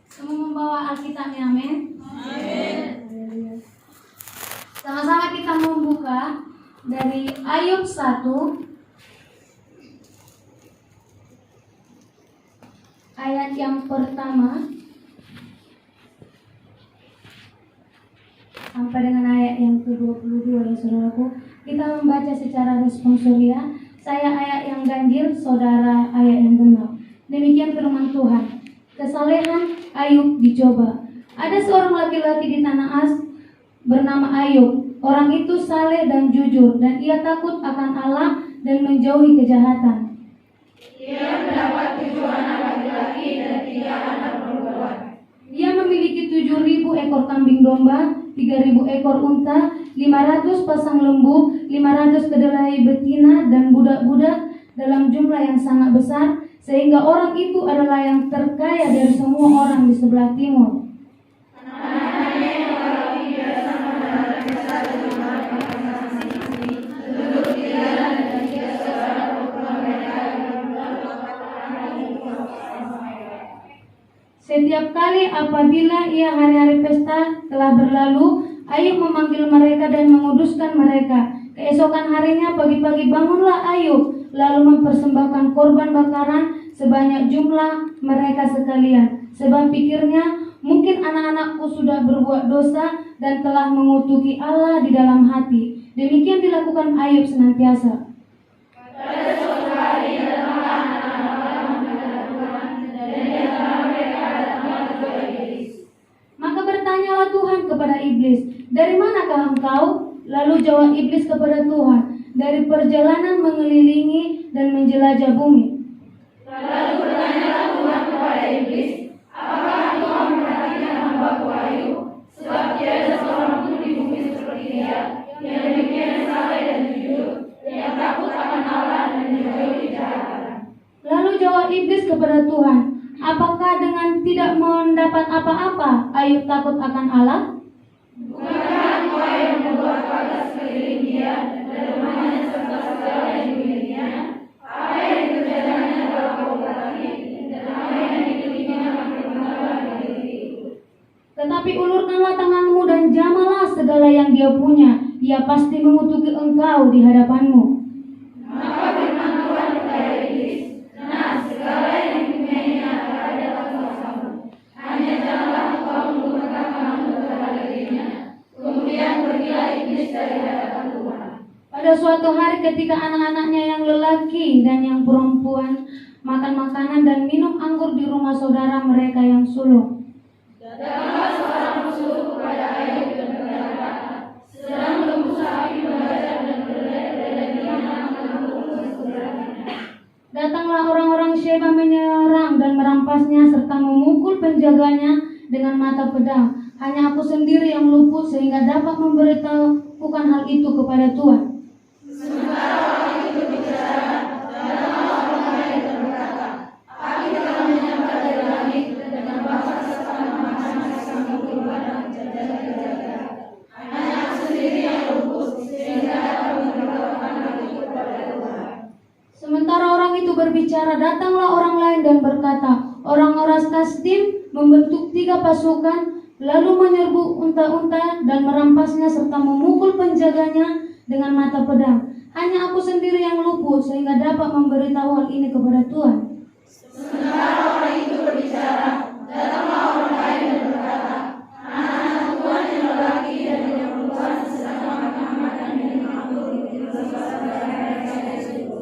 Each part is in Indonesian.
Semua membawa Alkitabnya, amin. Amin. Sama-sama kita membuka dari Ayub 1 ayat yang pertama sampai dengan ayat yang ke-22 ya saudaraku. Kita membaca secara responsoria. Saya ayat yang ganjil, saudara ayat yang genap. Demikian firman Tuhan. Kesalehan Ayub dicoba. Ada seorang laki-laki di tanah As bernama Ayub. Orang itu saleh dan jujur, dan ia takut akan Allah dan menjauhi kejahatan. Ia mendapat 7 anak laki-laki dan 3 anak perempuan. Dia memiliki 7.000 ekor kambing domba, 3.000 ekor unta, 500 pasang lembu, 500 kedelai betina, dan budak-budak dalam jumlah yang sangat besar, sehingga orang itu adalah yang terkaya dari semua orang di sebelah timur. Anak-anaknya yang laki biasa mendarat besar di rumah masing-masing, duduk di jalan dan tiga saudara perempuan mereka yang Setiap kali apabila ia hari-hari pesta telah berlalu, Ayub memanggil mereka dan menguduskan mereka. Keesokan harinya pagi-pagi bangunlah Ayub, lalu mempersembahkan korban bakaran sebanyak jumlah mereka sekalian. Sebab pikirnya, mungkin anak-anakku sudah berbuat dosa dan telah mengutuki Allah di dalam hati. Demikian dilakukan Ayub senantiasa. Pada suatu hari datanglah anak-anak Allah menghadap Tuhan, dan di antara mereka datanglah 2 iblis. Maka bertanyalah Tuhan kepada iblis, "Dari manakah engkau?" Lalu jawab iblis kepada Tuhan, "Dari perjalanan mengelilingi dan menjelajah bumi." Lalu bertanyalah Tuhan kepada iblis, "Apakah engkau memperhatikan hamba-Ku Ayub? Sebab tiada seorang pun di bumi seperti dia, yang demikian saleh dan jujur, yang takut akan Allah dan menjauhi kejahatan." Lalu jawab iblis kepada Tuhan, "Apakah dengan tidak mendapat apa-apa Ayub takut akan Allah? Bukankah engkau yang membuat pagar sekeliling dia dan rumahnya serta segala yang dimilikinya? Apa yang dikerjakannya telah kau ketahui, dan apa yang dimilikinya makin bertambah di negeri itu. Tetapi ulurkanlah tanganmu dan jamalah segala yang dia punya. Ia pasti mengutuki engkau di hadapanmu." Maka firman Tuhan kepada iblis, "Nah, segala yang dipunyainya akan datang kepadamu. Hanya janganlah engkau menggunakan tanganmu terhadap dirinya." Kemudian pergilah iblis dari hadapan Tuhan. Pada suatu hari ketika anak-anaknya yang lelaki dan yang perempuan makan makanan dan minum anggur di rumah saudara mereka yang sulung. Datanglah seorang musuh kepada Ayub dan berkata, "Sedang lembu sapi membajak dan berlari di mana lembu sebenarnya." Datanglah orang-orang Sheba menyerang dan merampasnya serta memukul penjaganya dengan mata pedang. Hanya aku sendiri yang luput sehingga dapat memberitahukan hal itu kepada Tuhan. Sementara orang itu berbicara, datanglah orang lain dan berkata, "Api telah menyambar dari langit dan membakar serta memanas-manaskan bumi padang jaga-jaga. Hanya aku sendiri yang luput sehingga dapat memberitahukan hal itu kepada Tuhan." Sementara orang itu berbicara, datanglah orang lain dan berkata, "Orang-orang Kasdim membentuk 3 pasukan, lalu menyerbu unta-unta dan merampasnya serta memukul penjaganya dengan mata pedang. Hanya aku sendiri yang luput sehingga dapat memberitahu hal ini kepada Tuhan." Sementara orang itu berbicara, datanglah orang lain dan berkata, "Anak-anak Tuhan yang lelaki dan yang perempuan sedang makan-makan minum anggur di negara itu."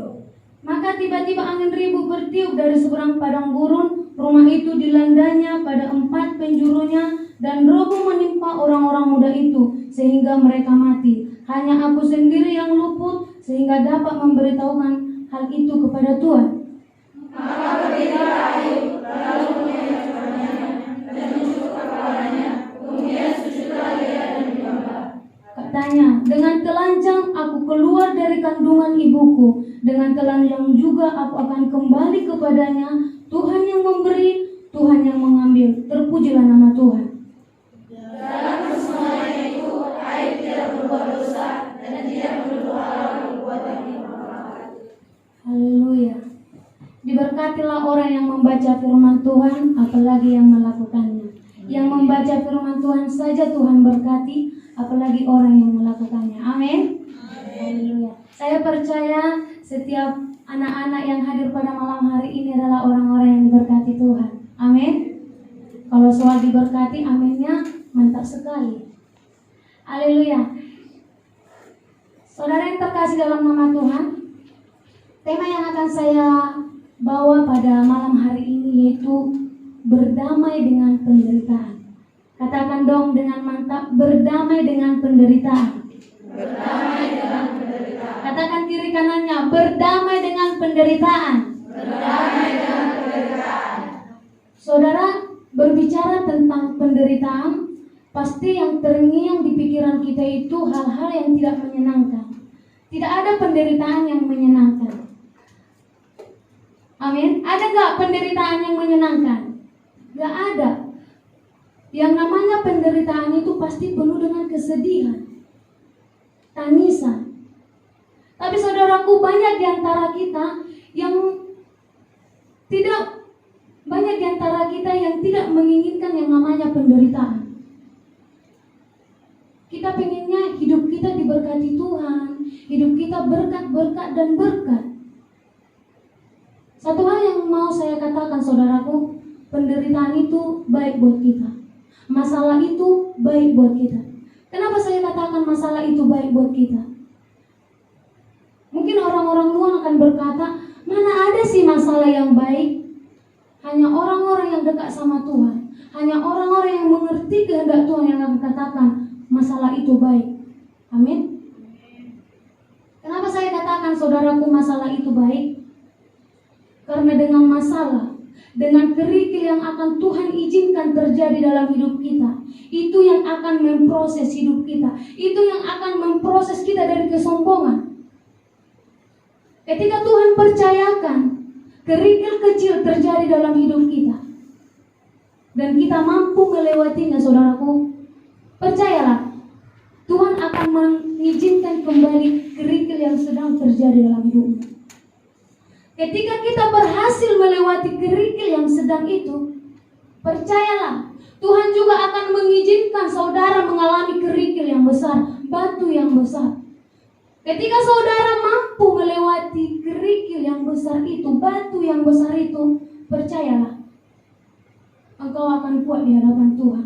Maka tiba-tiba angin ribut bertiup dari seberang padang gurun. Rumah itu dilandanya pada 4 penjurunya, dan roboh menimpa orang-orang muda itu sehingga mereka mati. Hanya aku sendiri yang luput sehingga dapat memberitahukan hal itu kepada Tuhan. Maka berdirilah Ayub, lalu menyayanginya dan mencukup kepalanya, kemudian sujudlah dia dan menyembah. Katanya, "Dengan telanjang aku keluar dari kandungan ibuku, dengan telanjang juga aku akan kembali kepadanya. Tuhan yang memberi, Tuhan yang mengambil. Terpujilah nama Tuhan." Dalam semuanya itu, Ayub tidak berbuat dosa dan tidak menuduh Allah berbuat yang tidak. Haleluya. Di Diberkatilah orang yang membaca firman Tuhan, apalagi yang melakukannya. Yang membaca firman Tuhan saja Tuhan berkati, apalagi orang yang melakukannya. Amin. Haleluya. Saya percaya setiap anak-anak yang hadir pada malam hari ini adalah orang-orang yang diberkati Tuhan. Amin. Kalau soal diberkati, aminnya mantap sekali. Haleluya. Saudara yang terkasih dalam nama Tuhan, tema yang akan saya bawa pada malam hari ini yaitu berdamai dengan penderitaan. Katakan dong dengan mantap, berdamai dengan penderitaan. Berdamai dengan penderitaan. Katakan kiri kanannya, berdamai dengan penderitaan. Berdamai dengan penderitaan. Saudara, berbicara tentang penderitaan, pasti yang terngiang di pikiran kita itu hal-hal yang tidak menyenangkan. Tidak ada penderitaan yang menyenangkan. Amin. Ada gak penderitaan yang menyenangkan? Gak ada. Yang namanya penderitaan itu pasti penuh dengan kesedihan, tangisan. Tapi saudaraku, banyak di antara kita yang tidak menginginkan yang namanya penderitaan. Kita pengennya hidup kita diberkati Tuhan, hidup kita berkat-berkat dan berkat. Satu hal yang mau saya katakan saudaraku, penderitaan itu baik buat kita. Masalah itu baik buat kita. Kenapa saya katakan masalah itu baik buat kita? Mungkin orang-orang luar akan berkata, mana ada sih masalah yang baik? Hanya orang-orang yang dekat sama Tuhan, hanya orang-orang yang mengerti kehendak Tuhan yang akan katakan masalah itu baik. Amin. Kenapa saya katakan saudaraku masalah itu baik? Karena dengan masalah, dengan kerikil yang akan Tuhan izinkan terjadi dalam hidup kita, itu yang akan memproses hidup kita, itu yang akan memproses kita dari kesombongan. Ketika Tuhan percayakan kerikil kecil terjadi dalam hidup kita dan kita mampu melewatinya, saudaraku, percayalah Tuhan akan mengizinkan kembali kerikil yang sedang terjadi dalam hidupmu. Ketika kita berhasil melewati kerikil yang sedang itu, percayalah Tuhan juga akan mengizinkan saudara mengalami kerikil yang besar, batu yang besar. Ketika saudara mampu melewati kerikil yang besar itu, batu yang besar itu, percayalah engkau akan kuat di hadapan Tuhan.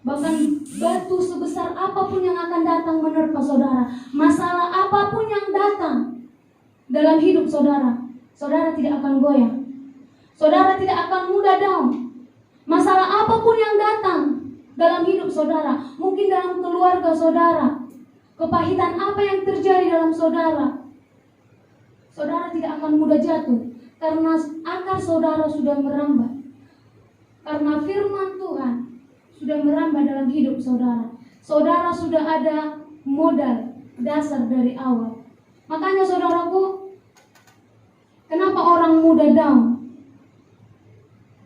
Bahkan batu sebesar apapun yang akan datang menerpa saudara, masalah apapun yang datang dalam hidup saudara, saudara tidak akan goyah. Saudara tidak akan mudah down. Masalah apapun yang datang dalam hidup saudara, mungkin dalam keluarga saudara, kepahitan apa yang terjadi dalam saudara, saudara tidak akan mudah jatuh. Karena akar saudara sudah merambah. Karena firman Tuhan sudah merambah dalam hidup saudara. Saudara sudah ada modal dasar dari awal. Makanya saudaraku, kenapa orang mudah down?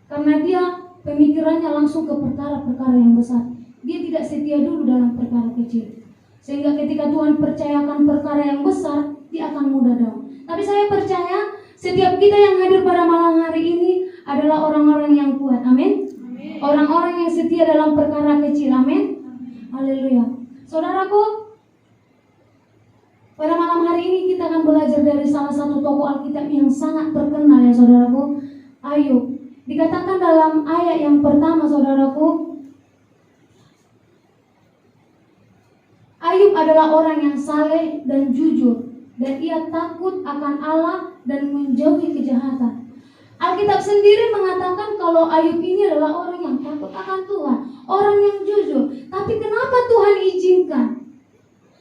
Karena dia pemikirannya langsung ke perkara-perkara yang besar. Dia tidak setia dulu dalam perkara kecil. Sehingga ketika Tuhan percayakan perkara yang besar, dia akan mudah down. Tapi saya percaya setiap kita yang hadir pada malam hari ini adalah orang-orang yang kuat. Amin. Orang-orang yang setia dalam perkara kecil. Amin. Haleluya. Saudaraku, pada malam hari ini kita akan belajar dari salah satu tokoh Alkitab yang sangat terkenal ya saudaraku, Ayub. Dikatakan dalam ayat yang pertama saudaraku, Ayub adalah orang yang saleh dan jujur, dan ia takut akan Allah dan menjauhi kejahatan. Alkitab sendiri mengatakan kalau Ayub ini adalah orang yang takut akan Tuhan, orang yang jujur. Tapi kenapa Tuhan izinkan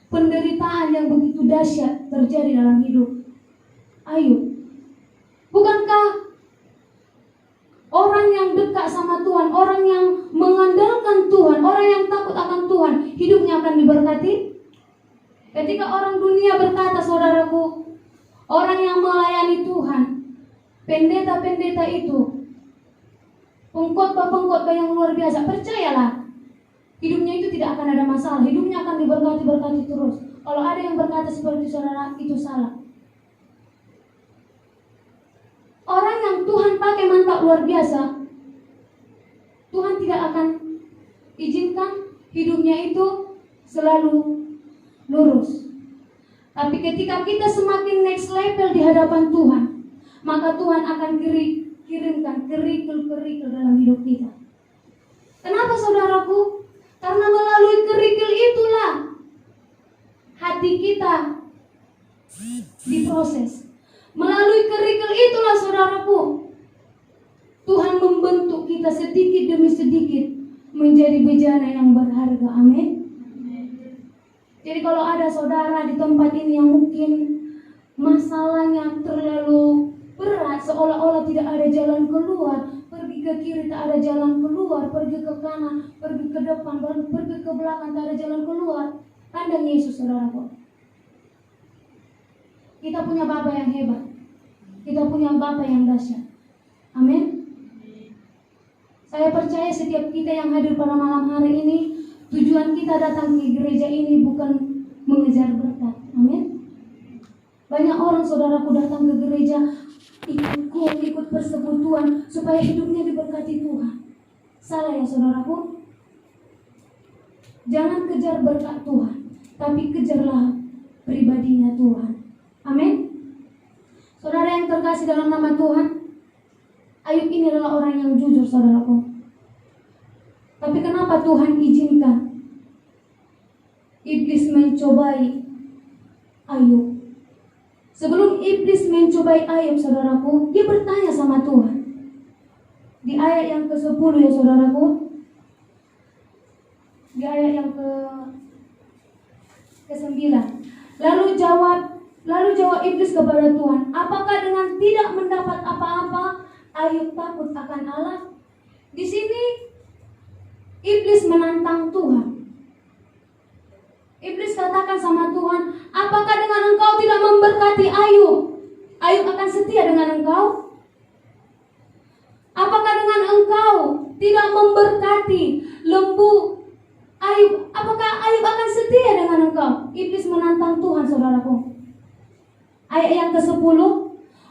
penderitaan yang begitu dahsyat terjadi dalam hidup Ayub? Bukankah orang yang dekat sama Tuhan, orang yang mengandalkan Tuhan, orang yang takut akan Tuhan, hidupnya akan diberkati? Ketika orang dunia berkata, saudaraku, orang yang melayani Tuhan, pendeta-pendeta itu, pengkhotbah-pengkhotbah yang luar biasa, percayalah, hidupnya itu tidak akan ada masalah, hidupnya akan diberkati terus. Kalau ada yang berkata seperti saudara, itu salah. orang yang Tuhan pakai mantap luar biasa, Tuhan tidak akan izinkan hidupnya itu selalu lurus. Tapi ketika kita semakin next level di hadapan Tuhan, maka Tuhan akan kirimkan kerikil-kerikil dalam hidup kita. Kenapa saudaraku? Karena melalui kerikil itulah hati kita diproses. Melalui kerikil itulah saudaraku, Tuhan membentuk kita sedikit demi sedikit menjadi bejana yang berharga. Amin. Jadi kalau ada saudara di tempat ini yang mungkin masalahnya terlalu berat, seolah-olah tidak ada jalan keluar, pergi ke kiri tak ada jalan keluar, pergi ke kanan, pergi ke depan, pergi ke belakang tak ada jalan keluar, pandang Yesus saudaraku. Kita punya Bapa yang hebat, kita punya Bapa yang dahsyat. Amin. Saya percaya setiap kita yang hadir pada malam hari ini, tujuan kita datang ke gereja ini bukan mengejar berkat. Amin. Banyak orang saudaraku datang ke gereja ikut persekutuan supaya hidupnya diberkati Tuhan. Salah ya saudaraku. Jangan kejar berkat Tuhan, tapi kejarlah pribadinya Tuhan. Amin. Saudara yang terkasih dalam nama Tuhan, Ayub ini adalah orang yang jujur saudaraku. Tapi kenapa Tuhan izinkan iblis mencobai Ayub? Sebelum iblis mencobai Ayub saudaraku, dia bertanya sama Tuhan. Di ayat yang ke-10 ya saudaraku. Di ayat yang ke-9. Lalu jawab iblis kepada Tuhan, apakah dengan tidak mendapat apa-apa Ayub takut akan Allah? Di sini iblis menantang Tuhan. Iblis katakan sama Tuhan, apakah dengan engkau tidak memberkati Ayub, Ayub akan setia dengan engkau? Apakah dengan engkau tidak memberkati lembu Ayub, apakah Ayub akan setia dengan engkau? Iblis menantang Tuhan saudaraku. Ayat yang ke-10,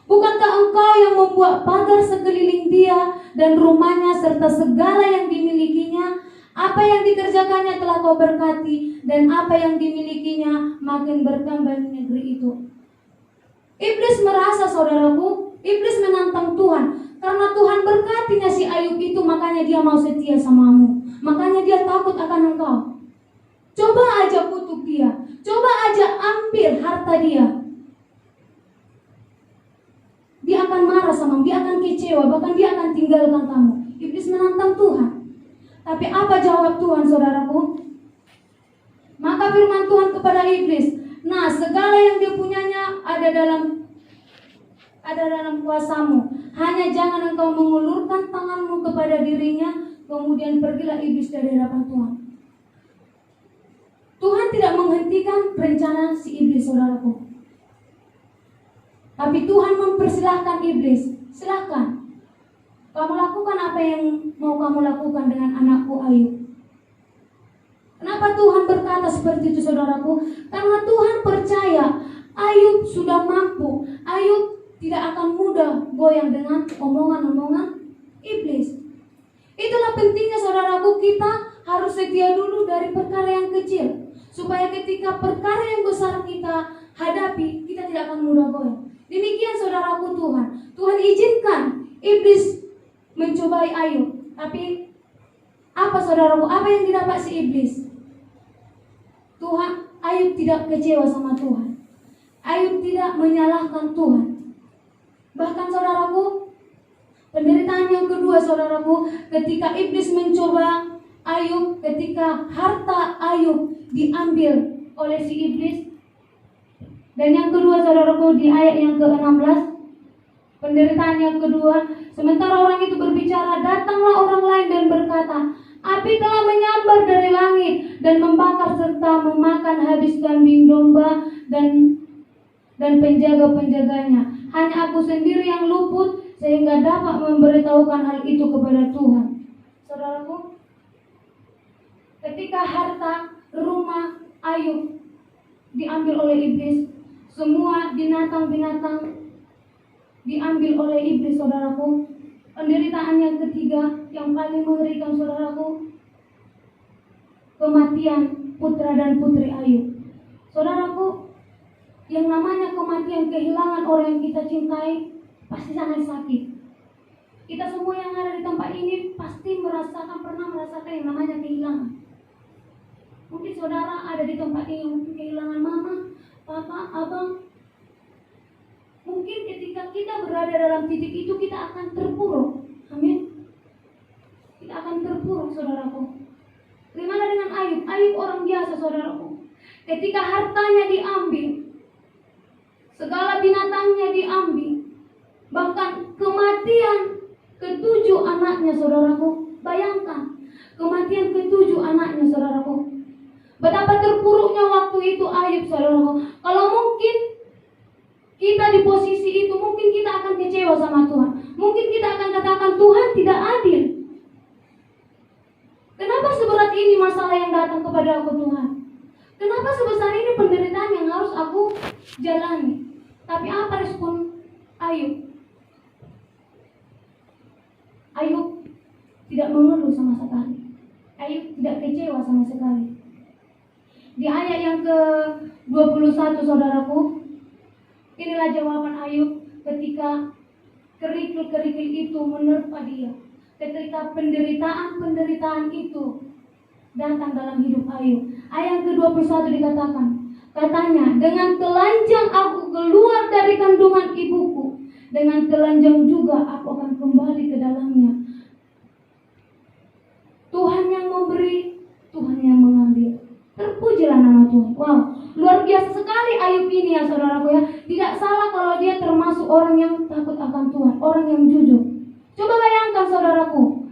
bukankah engkau yang membuat pagar sekeliling dia dan rumahnya serta segala yang dimilikinya? Apa yang dikerjakannya telah kau berkati, dan apa yang dimilikinya makin bertambah di negeri itu. Iblis merasa saudaraku, iblis menantang Tuhan. Karena Tuhan berkatinya si Ayub itu, makanya dia mau setia samamu. Makanya dia takut akan engkau. Coba aja kutuk dia, coba aja ambil harta dia. Dia akan marah sama, dia akan kecewa, bahkan dia akan tinggalkan kamu. Iblis menantang Tuhan. Tapi apa jawab Tuhan saudaraku? Maka firman Tuhan kepada iblis, nah segala yang dia punyanya ada dalam kuasamu. Hanya jangan engkau mengulurkan tanganmu kepada dirinya. Kemudian pergilah iblis dari hadapan Tuhan. Tuhan tidak menghentikan rencana si iblis saudaraku. Tapi Tuhan mempersilahkan iblis, silahkan. Kamu lakukan apa yang mau kamu lakukan dengan anakku Ayub. Kenapa Tuhan berkata seperti itu saudaraku? Karena Tuhan percaya Ayub sudah mampu. Ayub tidak akan mudah goyang dengan omongan-omongan iblis. Itulah pentingnya saudaraku, kita harus setia dulu dari perkara yang kecil, supaya ketika perkara yang besar kita hadapi, kita tidak akan mudah goyang. Demikian saudaraku Tuhan izinkan iblis mencobai Ayub. Tapi apa saudaraku, apa yang didapat si iblis? Ayub tidak kecewa sama Tuhan. Ayub tidak menyalahkan Tuhan. Bahkan saudaraku, penderitaan yang kedua saudaraku, ketika iblis mencoba Ayub, ketika harta Ayub diambil oleh si iblis. Dan yang kedua saudaraku, di ayat yang ke-16, penderitaan yang kedua, sementara orang itu berbicara, datanglah orang lain dan berkata, api telah menyambar dari langit dan membakar serta memakan habis kambing domba dan penjaga-penjaganya. Hanya aku sendiri yang luput sehingga dapat memberitahukan hal itu kepada Tuhan. Saudaraku, ketika harta rumah Ayub diambil oleh iblis, semua binatang-binatang diambil oleh iblis, saudaraku. Penderitaan yang ketiga yang paling mengerikan, saudaraku, kematian putra dan putri Ayub. Saudaraku, yang namanya kematian, kehilangan orang yang kita cintai pasti sangat sakit. Kita semua yang ada di tempat ini pasti pernah merasakan yang namanya kehilangan. Mungkin saudara ada di tempat ini yang mungkin kehilangan mama, papa, abang. Mungkin ketika kita berada dalam titik itu kita akan terpuruk. Amin. Kita akan terpuruk, saudaraku. Bagaimana dengan Ayub? Ayub orang biasa, saudaraku. Ketika hartanya diambil, segala binatangnya diambil, bahkan kematian ketujuh anaknya, saudaraku. Bayangkan, kematian ketujuh anaknya, saudaraku. Betapa terpuruknya waktu itu Ayub, saudaraku. Kalau mungkin kita di posisi itu, mungkin kita akan kecewa sama Tuhan. Mungkin kita akan katakan Tuhan tidak adil. Kenapa seberat ini masalah yang datang kepada aku, Tuhan? Kenapa sebesar ini penderitaan yang harus aku jalani? Tapi apa respon Ayub? Ayub tidak mengeluh sama sekali. Ayub tidak kecewa sama sekali. Di ayat yang ke-21, saudaraku, inilah jawaban Ayub ketika kerikil-kerikil itu menerpa dia. Ketika penderitaan itu datang dalam hidup Ayub. Ayat ke-21 dikatakan, katanya, dengan telanjang aku keluar dari kandungan ibuku, dengan telanjang juga aku akan kembali ke dalamnya. Tuhan yang memberi, Tuhan yang mengambil. Terpujilah nama Tuhan. Wow, luar biasa sekali Ayub ini ya, saudaraku ya. Tidak salah kalau dia termasuk orang yang takut akan Tuhan, orang yang jujur. Coba bayangkan, saudaraku,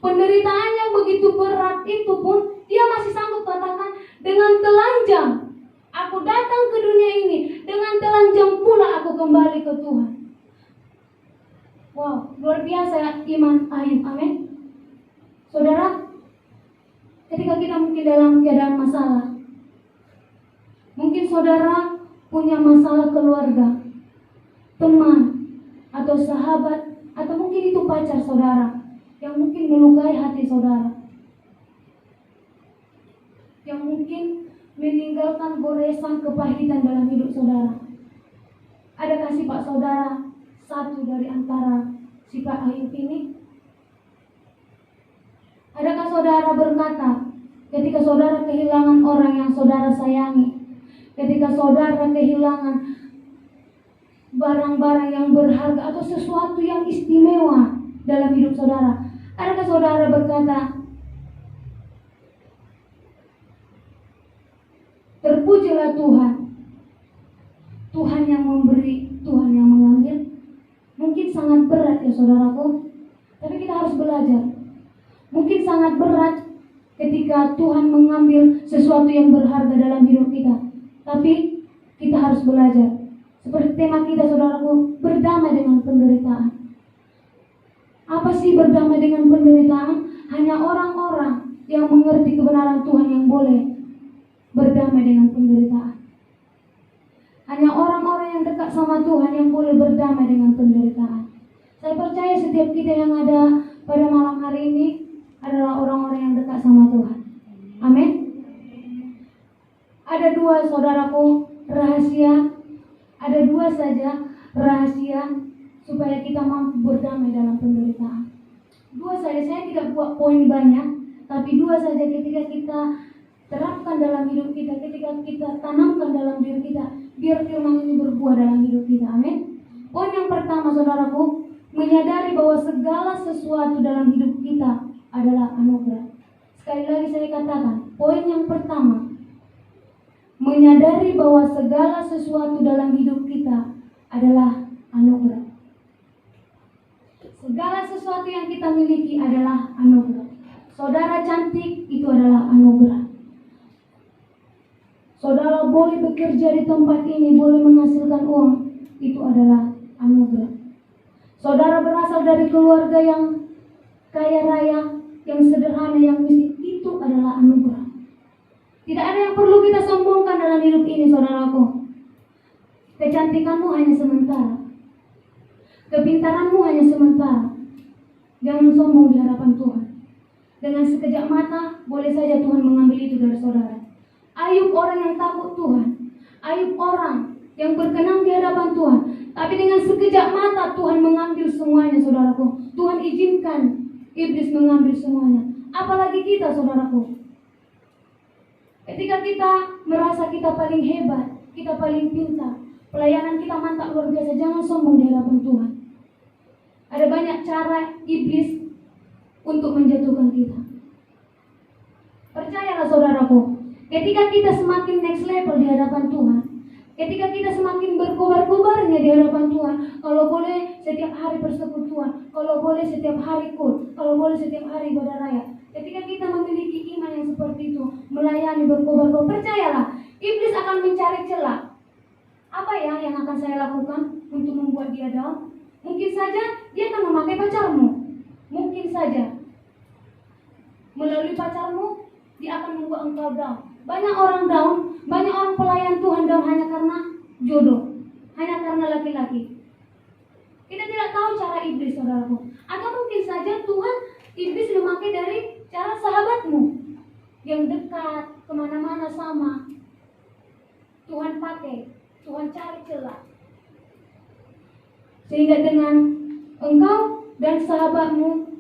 penderitaan yang begitu berat itu pun dia masih sanggup katakan, dengan telanjang aku datang ke dunia ini, dengan telanjang pula aku kembali ke Tuhan. Wow, luar biasa iman Ayub. Amin. Saudara, ketika kita mungkin dalam keadaan masalah, mungkin saudara punya masalah keluarga, teman, atau sahabat, atau mungkin itu pacar saudara yang mungkin melukai hati saudara, yang mungkin meninggalkan goresan kepahitan dalam hidup saudara. Adakah sifat saudara satu dari antara sifat Ayub ini? Adakah saudara berkata ketika saudara kehilangan orang yang saudara sayangi, ketika saudara kehilangan barang-barang yang berharga atau sesuatu yang istimewa dalam hidup saudara, adakah saudara berkata, terpujilah Tuhan, Tuhan yang memberi, Tuhan yang mengambil? Mungkin sangat berat ya saudaraku, tapi kita harus belajar. Mungkin sangat berat ketika Tuhan mengambil sesuatu yang berharga dalam hidup kita, tapi kita harus belajar. Seperti tema kita, saudaraku, berdamai dengan penderitaan. Apa sih berdamai dengan penderitaan? Hanya orang-orang yang mengerti kebenaran Tuhan yang boleh berdamai dengan penderitaan. Hanya orang-orang yang dekat sama Tuhan yang boleh berdamai dengan penderitaan. Saya percaya setiap kita yang ada pada malam hari ini adalah orang-orang yang dekat sama Tuhan. Amin. Ada dua, saudaraku, rahasia. Ada dua saja rahasia supaya kita mampu berdamai dalam penderitaan. Dua saja, saya tidak buat poin banyak, tapi dua saja ketika kita terapkan dalam hidup kita, ketika kita tanamkan dalam diri kita, biar firman ini berbuah dalam hidup kita. Amin. Poin yang pertama, saudaraku, menyadari bahwa segala sesuatu dalam hidup kita adalah anugerah. Sekali lagi saya katakan, poin yang pertama, menyadari bahwa segala sesuatu dalam hidup kita adalah anugerah. Segala sesuatu yang kita miliki adalah anugerah. Saudara cantik, itu adalah anugerah. Saudara boleh bekerja di tempat ini, boleh menghasilkan uang, itu adalah anugerah. Saudara berasal dari keluarga yang kaya raya, yang sederhana, yang miskin, itu adalah anugerah. Tidak ada yang perlu kita sombongkan dalam hidup ini, saudaraku. Kecantikanmu hanya sementara. Kepintaranmu hanya sementara. Jangan sombong di hadapan Tuhan. Dengan sekejap mata, boleh saja Tuhan mengambil itu dari saudara. Ayub orang yang takut Tuhan. Ayub orang yang berkenan di hadapan Tuhan. Tapi dengan sekejap mata Tuhan mengambil semuanya, saudaraku. Tuhan izinkan iblis mengambil semuanya. Apalagi kita, saudaraku. Ketika kita merasa kita paling hebat, kita paling pintar, pelayanan kita mantap luar biasa, jangan sombong di hadapan Tuhan. Ada banyak cara iblis untuk menjatuhkan kita. Percayalah saudaraku, ketika kita semakin next level di hadapan Tuhan, ketika kita semakin berkobar-kobarnya di hadapan Tuhan, kalau boleh setiap hari persekutuan, kalau boleh setiap hari ikut, kalau boleh setiap hari ibadah raya. Ketika kita memiliki iman yang seperti itu, melayani berkobar-kobar, percayalah, iblis akan mencari celah. Apa ya yang akan saya lakukan untuk membuat dia down? Mungkin saja dia akan memakai pacarmu. Mungkin saja melalui pacarmu dia akan membuat engkau down. Banyak orang down, banyak orang pelayan Tuhan down hanya karena jodoh, hanya karena laki-laki. Kita tidak tahu cara iblis, saudaraku. Atau mungkin saja Tuhan iblis memakai dari cara sahabatmu yang dekat, kemana-mana sama. Tuhan pakai, Tuhan cari celah. Sehingga dengan engkau dan sahabatmu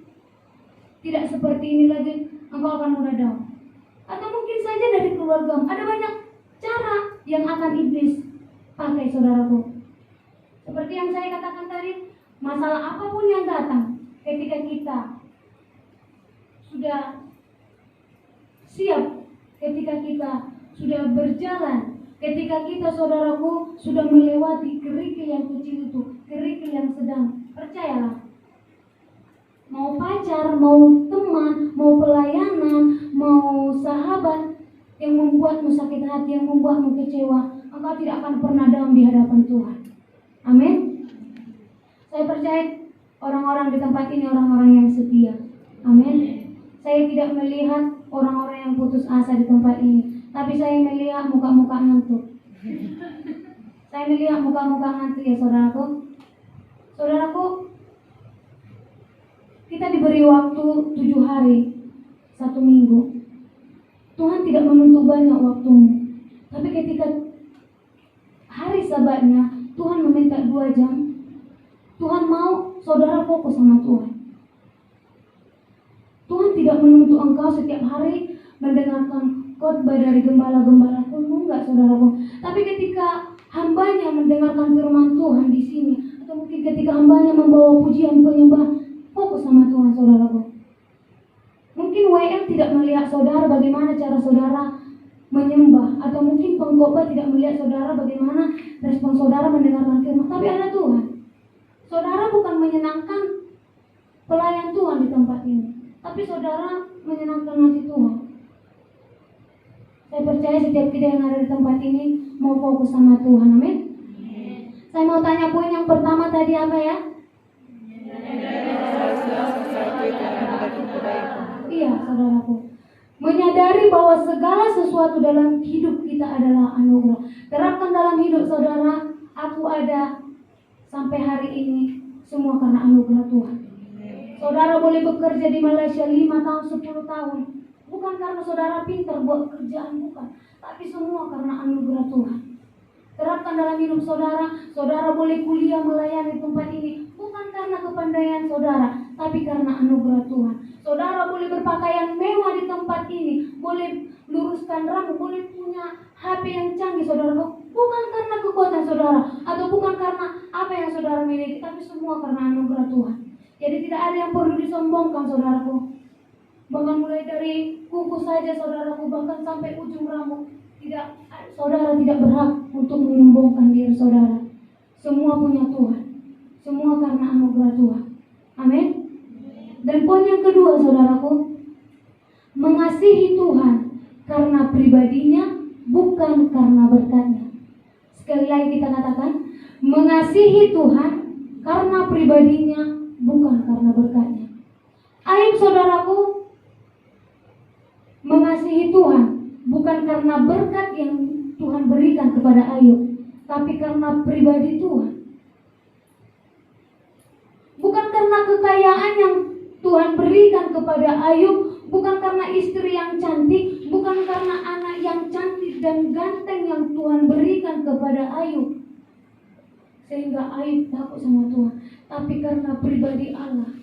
tidak seperti ini lagi, engkau akan mudah down. Atau mungkin saja dari keluargamu. Ada banyak cara yang akan iblis pakai, saudaraku. Seperti yang saya katakan tadi, masalah apapun yang datang, ketika kita sudah siap, ketika kita sudah berjalan, ketika kita, saudaraku, sudah melewati kerikil yang kecil itu, kerikil yang sedang, percayalah, mau pacar, mau teman, mau pelayanan, mau sahabat yang membuatmu sakit hati, yang membuatmu kecewa, engkau tidak akan pernah down di hadapan Tuhan. Amin. Saya percaya orang-orang di tempat ini orang-orang yang setia. Amin. Saya tidak melihat orang-orang yang putus asa di tempat ini, tapi saya melihat muka-muka ngantuk. Saya melihat muka-muka ngantuk ya saudaraku. Saudaraku, kita diberi waktu 7 hari, 1 minggu. Tuhan tidak menuntut banyak waktumu, tapi ketika hari sabatnya Tuhan meminta 2 jam, Tuhan mau saudara fokus sama Tuhan. Tuhan tidak menuntut engkau setiap hari mendengarkan khotbah dari gembala-gembala pun, enggak saudaraku. Tapi ketika hambanya mendengarkan firman Tuhan di sini, atau mungkin ketika hambanya membawa pujian penyembahan, fokus sama Tuhan, saudaraku. Mungkin WM tidak melihat saudara bagaimana cara saudara menyembah, atau mungkin pengkhotbah tidak melihat saudara bagaimana respon saudara mendengarkan firman, tapi ada Tuhan. Saudara bukan menyenangkan pelayan Tuhan di tempat ini, tapi saudara menyenangkan hati Tuhan. Saya percaya setiap kita yang ada di tempat ini mau fokus sama Tuhan. Amin. Saya mau tanya poin yang pertama tadi apa ya? Iya, saudaraku. Menyadari bahwa segala sesuatu dalam hidup kita adalah anugerah. Terapkan dalam hidup saudara, aku ada sampai hari ini semua karena anugerah Tuhan. Saudara boleh bekerja di Malaysia 5 tahun, 10 tahun. Bukan karena saudara pintar buat kerjaan, bukan. Tapi semua karena anugerah Tuhan. Terapkan dalam hidup saudara. Saudara boleh kuliah melayani tempat ini, bukan karena kepandaian saudara, tapi karena anugerah Tuhan. Saudara boleh berpakaian mewah di tempat ini, boleh luruskan rambut, boleh punya HP yang canggih saudara, bukan karena kekuatan saudara, atau bukan karena apa yang saudara miliki, tapi semua karena anugerah Tuhan. Jadi tidak ada yang perlu disombongkan saudaraku. Bahkan mulai dari kuku saja saudaraku, bahkan sampai ujung rambut, tidak, saudara tidak berhak untuk menyombongkan diri saudara. Semua punya Tuhan, semua karena anugerah Tuhan. Amin. Dan poin yang kedua saudaraku, mengasihi Tuhan karena pribadinya, bukan karena berkatnya. Sekali lagi kita katakan, mengasihi Tuhan karena pribadinya, bukan karena berkatnya. Ayub saudaraku mengasihi Tuhan bukan karena berkat yang Tuhan berikan kepada Ayub, tapi karena pribadi Tuhan. kekayaan yang Tuhan berikan kepada Ayub bukan karena istri yang cantik, bukan karena anak yang cantik dan ganteng yang Tuhan berikan kepada Ayub sehingga Ayub takut sama Tuhan, tapi karena pribadi Allah.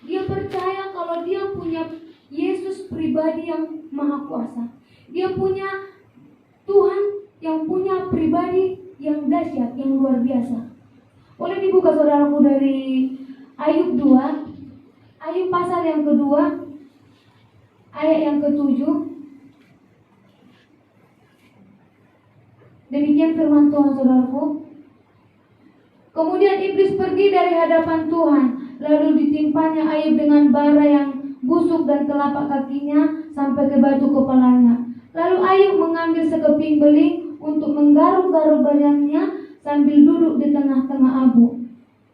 Dia percaya kalau dia punya Yesus pribadi yang maha kuasa. Dia punya Tuhan yang punya pribadi yang dahsyat, yang luar biasa. Boleh dibuka saudaraku dari Ayub 2, Ayub pasal yang kedua, ayat yang ke-7. Demikian firman Tuhan, saudaraku. Kemudian iblis pergi dari hadapan Tuhan, lalu ditimpanya Ayub dengan bara yang busuk dan telapak kakinya sampai ke batu kepalanya. Lalu Ayub mengambil sekeping beling untuk menggaruk-garuk badannya sambil duduk di tengah-tengah abu.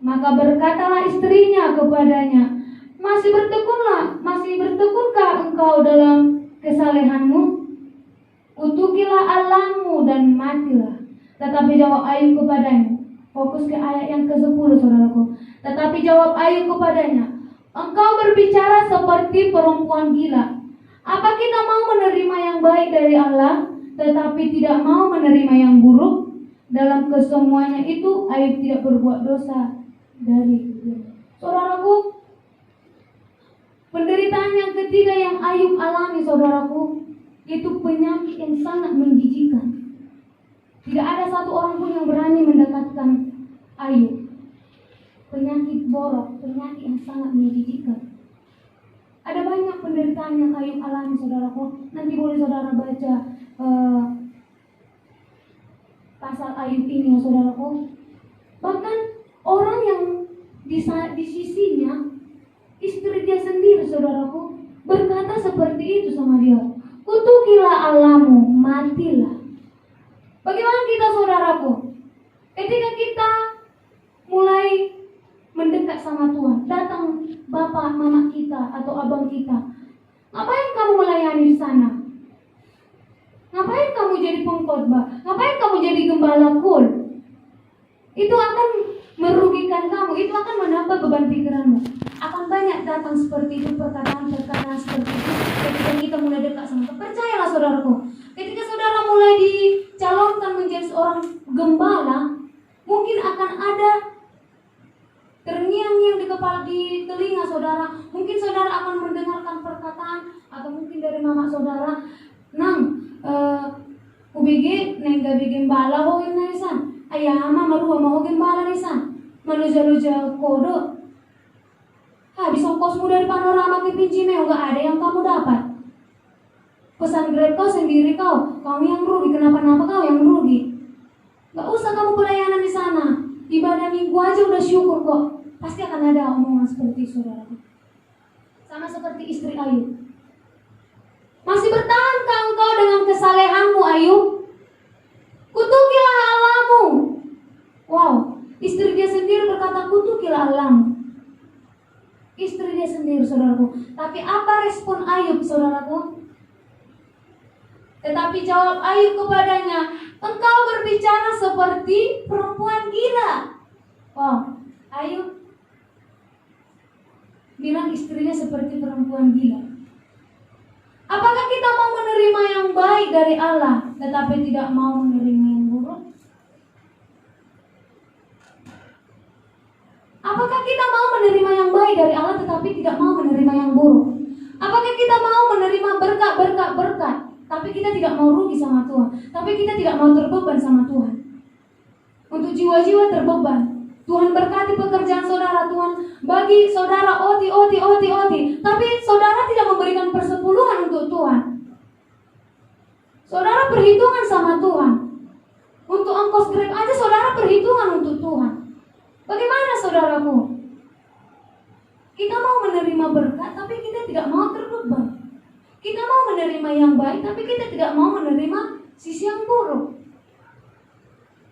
Maka berkatalah istrinya kepadanya, masih bertekunkah engkau dalam kesalehanmu? Kutukilah Allahmu dan matilah. Tetapi jawab Ayub kepadanya, fokus ke ayat yang ke-10, saudaraku. Tetapi jawab Ayub kepadanya, engkau berbicara seperti perempuan gila. Apa kita mau menerima yang baik dari Allah, tetapi tidak mau menerima yang buruk? Dalam kesemuanya itu Ayub tidak berbuat dosa dari dia. Saudaraku, penderitaan yang ketiga yang Ayub alami, saudaraku, itu penyakit yang sangat menjijikkan. Tidak ada satu orang pun yang berani mendekatkan Ayub. Penyakit borok, penyakit yang sangat menjijikkan. Ada banyak penderitaan yang Ayub alami, saudaraku. Nanti boleh saudara baca pasal Ayub ini, ya saudaraku. Bahkan orang yang di sisinya, istri dia sendiri, saudaraku, berkata seperti itu sama dia, kutukilah Allahmu, matilah. Bagaimana kita, saudaraku, ketika kita mulai mendekat sama Tuhan, datang bapak, mama kita atau abang kita, ngapain kamu melayani di sana? Ngapain kamu jadi pengkhotbah? Ngapain kamu jadi gembala kul? Itu akan merugikan kamu, itu akan menambah beban pikiranmu. Akan banyak datang seperti itu, perkataan-perkataan seperti itu ketika kita mulai dekat sama Tuhan. Percayalah, saudaraku, ketika saudara mulai dicalonkan menjadi seorang gembala, mungkin akan ada terngiang-ngiang di telinga saudara. Mungkin saudara akan mendengarkan perkataan, atau mungkin dari mama saudara, nang ubg neng gabi gembala ho inaisan, ayah mama marua mau gembala nisan, maluja-luja kodo. Habis ongkosmu dari Panorama ke Pincimeo, gak ada yang kamu dapat. Pesan Grab kau sendiri, kamu yang rugi. Kenapa-napa kau yang rugi? Gak usah kamu pelayanan di sana. Ibadah minggu aja udah syukur kok. Pasti akan ada omongan seperti saudara. Sama seperti istri Ayub. Masih bertahankah engkau dengan kesalehanmu, Ayub? Kutukilah Allahmu. Wow, istri dia sendiri berkata kutukilah Allahmu. Istri dia sendiri, saudaraku. Tapi apa respon Ayub, saudaraku? Tetapi jawab Ayub kepadanya, engkau berbicara seperti perempuan gila. Wow, Ayub bilang istrinya seperti perempuan gila. Apakah kita mau menerima yang baik dari Allah, tetapi tidak mau menerima yang buruk? Apakah kita mau menerima yang baik dari Allah, tetapi tidak mau menerima yang buruk? Apakah kita mau menerima berkat, tapi kita tidak mau rugi sama Tuhan, tapi kita tidak mau terbeban sama Tuhan? Untuk jiwa-jiwa terbeban, Tuhan berkati pekerjaan saudara, Tuhan bagi saudara oti, tapi saudara tidak memberikan persepuluhan untuk Tuhan. Saudara perhitungan sama Tuhan. Untuk ongkos Grab aja saudara perhitungan untuk Tuhan. Bagaimana, saudaraku? Kita mau menerima berkat, tapi kita tidak mau terbeban. Kita mau menerima yang baik, tapi kita tidak mau menerima sisi yang buruk.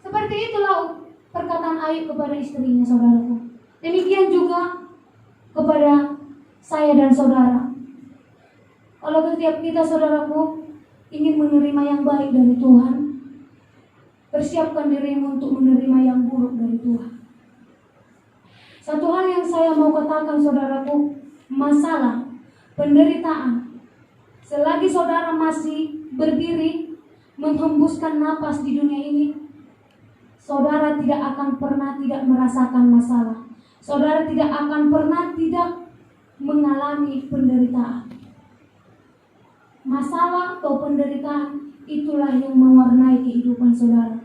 Seperti itulah perkataan Ayub kepada istrinya, saudaraku. Demikian juga kepada saya dan saudara. Kalau setiap kita, saudaraku, ingin menerima yang baik dari Tuhan, persiapkan dirimu untuk menerima yang buruk dari Tuhan. Satu hal yang saya mau katakan saudaraku, masalah, penderitaan, selagi saudara masih berdiri menghembuskan napas di dunia ini, saudara tidak akan pernah tidak merasakan masalah. Saudara tidak akan pernah tidak mengalami penderitaan. Masalah atau penderitaan itulah yang mewarnai kehidupan saudara.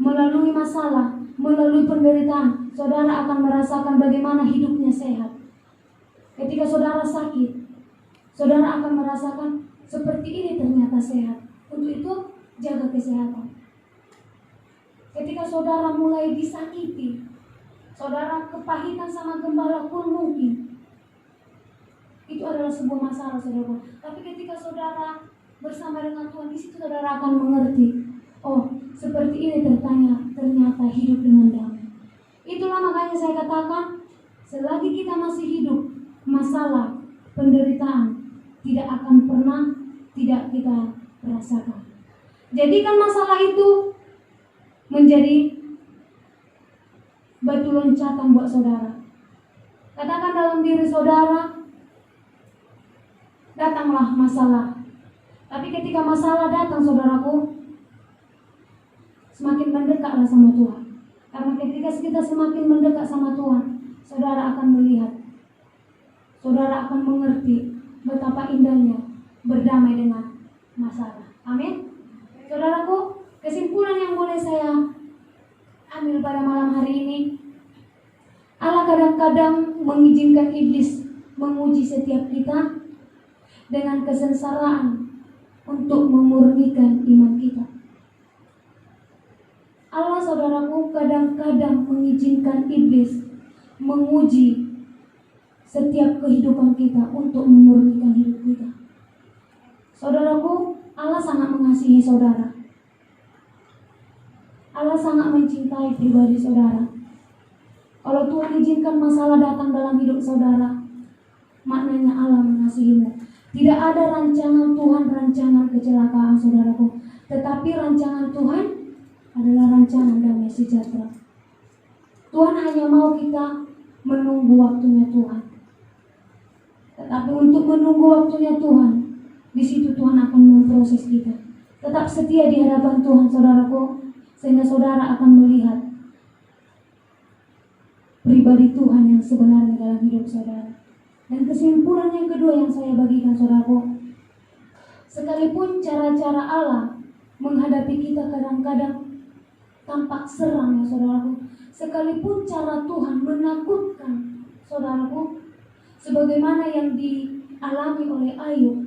Melalui masalah, melalui penderitaan, saudara akan merasakan bagaimana hidupnya sehat. Ketika saudara sakit, saudara akan merasakan seperti ini ternyata sehat. Untuk itu, jaga kesehatan. Ketika saudara mulai disakiti, saudara kepahitan sama gembala pun mungkin. Itu adalah sebuah masalah, saudara. Tapi ketika saudara bersama dengan Tuhan, di situ saudara akan mengerti. Oh, seperti ini ternyata hidup dengan damai. Itulah makanya saya katakan, selagi kita masih hidup, masalah, penderitaan tidak akan pernah tidak kita rasakan. Jadikan masalah itu menjadi batu loncatan buat saudara. Katakan dalam diri saudara, datanglah masalah. Tapi ketika masalah datang, saudaraku, semakin mendekatlah sama Tuhan. Karena ketika kita semakin mendekat sama Tuhan, saudara akan melihat, saudara akan mengerti betapa indahnya berdamai dengan masalah. Amin. Saudaraku, kesimpulan yang boleh saya ambil pada malam hari ini, Allah kadang-kadang mengizinkan iblis menguji setiap kita dengan kesengsaraan untuk memurnikan iman kita. Allah, saudaraku, kadang-kadang mengizinkan iblis menguji setiap kehidupan kita untuk memurnikan hidup kita. Saudaraku, Allah sangat mengasihi saudara. Allah sangat mencintai pribadi saudara. Kalau Tuhan izinkan masalah datang dalam hidup saudara, maknanya Allah mengasihimu. Tidak ada rancangan Tuhan, rancangan kecelakaan, saudaraku. Tetapi rancangan Tuhan adalah rancangan damai sejahtera. Tuhan hanya mau kita menunggu waktunya Tuhan. Tetapi untuk menunggu waktunya Tuhan, di situ Tuhan akan memproses kita. Tetap setia di hadapan Tuhan, saudaraku, sehingga saudara akan melihat pribadi Tuhan yang sebenarnya dalam hidup saudara. Dan kesimpulan yang kedua yang saya bagikan, saudaraku, sekalipun cara-cara Allah menghadapi kita kadang-kadang tampak seram, ya saudaraku, sekalipun cara Tuhan menakutkan saudaraku, sebagaimana yang dialami oleh Ayub,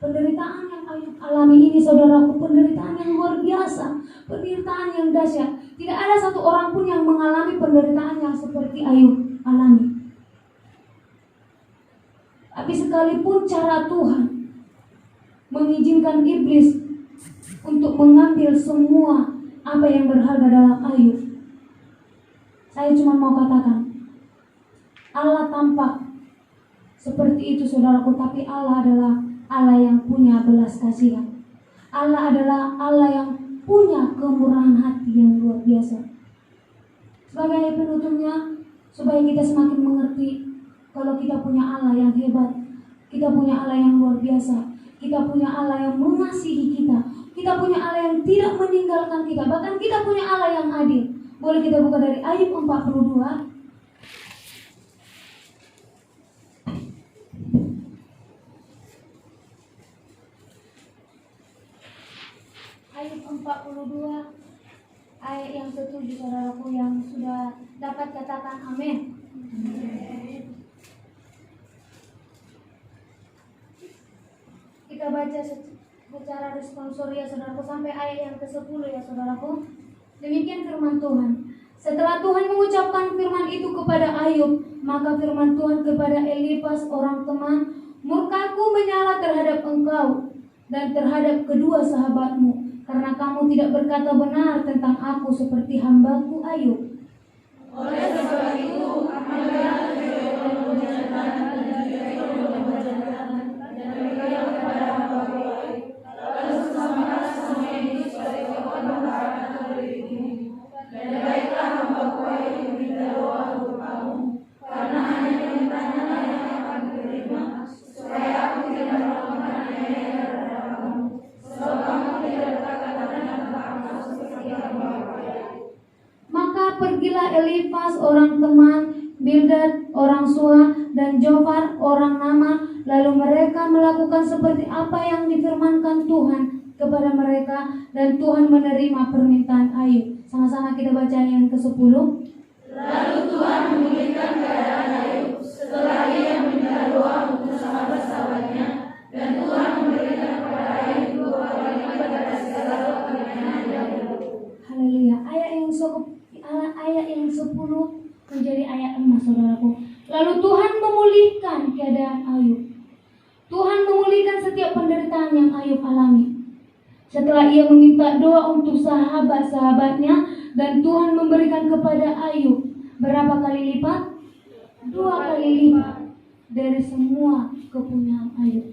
penderitaan yang Ayub alami ini, saudaraku, penderitaan yang luar biasa, penderitaan yang dahsyat. Tidak ada satu orang pun yang mengalami penderitaan yang seperti Ayub alami. Tapi sekalipun cara Tuhan mengizinkan iblis untuk mengambil semua apa yang berharga dalam Ayub, saya cuma mau katakan, Allah tampak seperti itu, saudaraku, tapi Allah adalah Allah yang punya belas kasihan. Allah adalah Allah yang punya kemurahan hati yang luar biasa. Sebagai penutupnya, supaya kita semakin mengerti kalau kita punya Allah yang hebat, kita punya Allah yang luar biasa, kita punya Allah yang mengasihi kita, kita punya Allah yang tidak meninggalkan kita, bahkan kita punya Allah yang adil. Boleh kita buka dari Ayub 42. Ayub 42 ayat yang ke-7, saudaraku yang sudah dapat katakan amin. Kita baca secara responsori, ya saudaraku, sampai ayat yang ke-10, ya saudaraku. Demikian firman Tuhan. Setelah Tuhan mengucapkan firman itu kepada Ayub, maka firman Tuhan kepada Elifas orang teman, murkaku menyala terhadap engkau dan terhadap kedua sahabatmu, karena kamu tidak berkata benar tentang aku seperti hambaku Ayub. Oleh sebab itu, apabila terjadi kejahatan dan berikan kepada hambaku Ayub, lalu sesamakan semuanya itu sebagai korban berharga dari dirimu, dan baiklah hambaku Ayub minta doa untuk kamu, Elifas orang Teman, Bildad orang Sua, dan Jofar orang Nama. Lalu mereka melakukan seperti apa yang difirmankan Tuhan kepada mereka, dan Tuhan menerima permintaan Ayub. Sama-sama kita baca yang ke-10. Lalu Tuhan memulihkan keadaan Ayub setelah ia meminta doa untuk sahabat-sahabatnya, dan Tuhan memberikan kepada Ayub 2 kali lipat dari segala kemenangan yang dahulu. Haleluya. Ayat yang 10 menjadi ayat emas, saudaraku. Lalu Tuhan memulihkan keadaan Ayub. Tuhan memulihkan setiap penderitaan yang Ayub alami. Setelah ia meminta doa untuk sahabat-sahabatnya, dan Tuhan memberikan kepada Ayub berapa kali lipat? 2 kali lipat dari semua kepunyaan Ayub.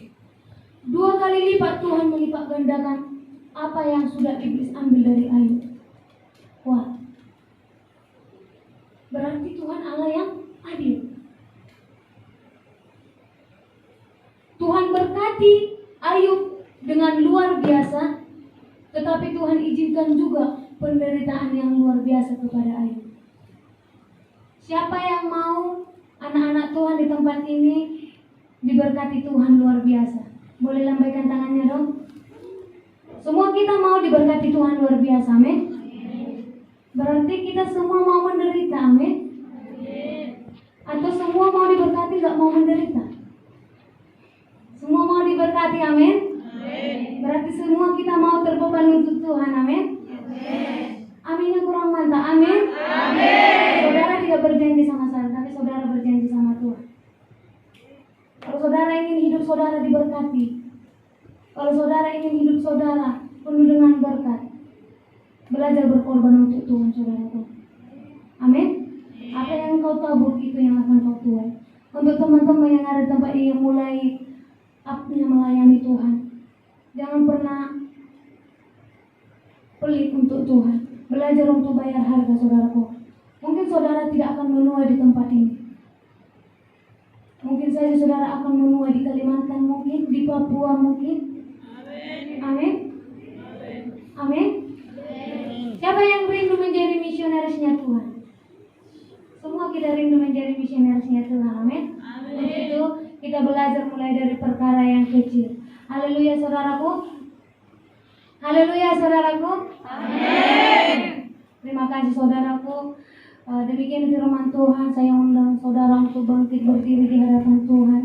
2 kali lipat Tuhan melipat gandakan apa yang sudah iblis ambil dari Ayub. Wah, berarti Tuhan Allah yang adil. Tuhan berkati Ayub dengan luar biasa, tetapi Tuhan izinkan juga penderitaan yang luar biasa kepada Ayub. Siapa yang mau anak-anak Tuhan di tempat ini diberkati Tuhan luar biasa? Boleh lambaikan tangannya dong. Semua kita mau diberkati Tuhan luar biasa, amin. Berarti kita semua mau menderita, amin. Atau semua mau diberkati, gak mau menderita? Semua mau diberkati, amin. Berarti semua kita mau terbeban untuk Tuhan, amin. Aminnya kurang mantap, amin. Saudara tidak berjanji sama saya, tapi saudara berjanji sama Tuhan. Kalau saudara ingin hidup saudara diberkati, kalau saudara ingin hidup saudara penuh dengan berkat, belajar berkorban untuk Tuhan, saudara. Amin. Apa yang kau tabur itu yang akan kau tuai. Untuk teman-teman yang ada di tempat ini yang mulai upnya melayani Tuhan, jangan pernah pelit untuk Tuhan. Belajar untuk bayar harga, saudaraku. Mungkin saudara tidak akan menuai di tempat ini. Mungkin saja saudara akan menuai di Kalimantan, mungkin di Papua, mungkin. Amin. Amin. Siapa yang rindu menjadi misionerisnya Tuhan? Semua kita rindu menjadi misionerisnya Tuhan, amin. Untuk itu kita belajar mulai dari perkara yang kecil. Haleluya, saudaraku. Haleluya, saudaraku. Amin. Terima kasih, saudaraku. Demikian firman Tuhan. Saya undang saudara untuk bangkit berdiri di hadapan Tuhan.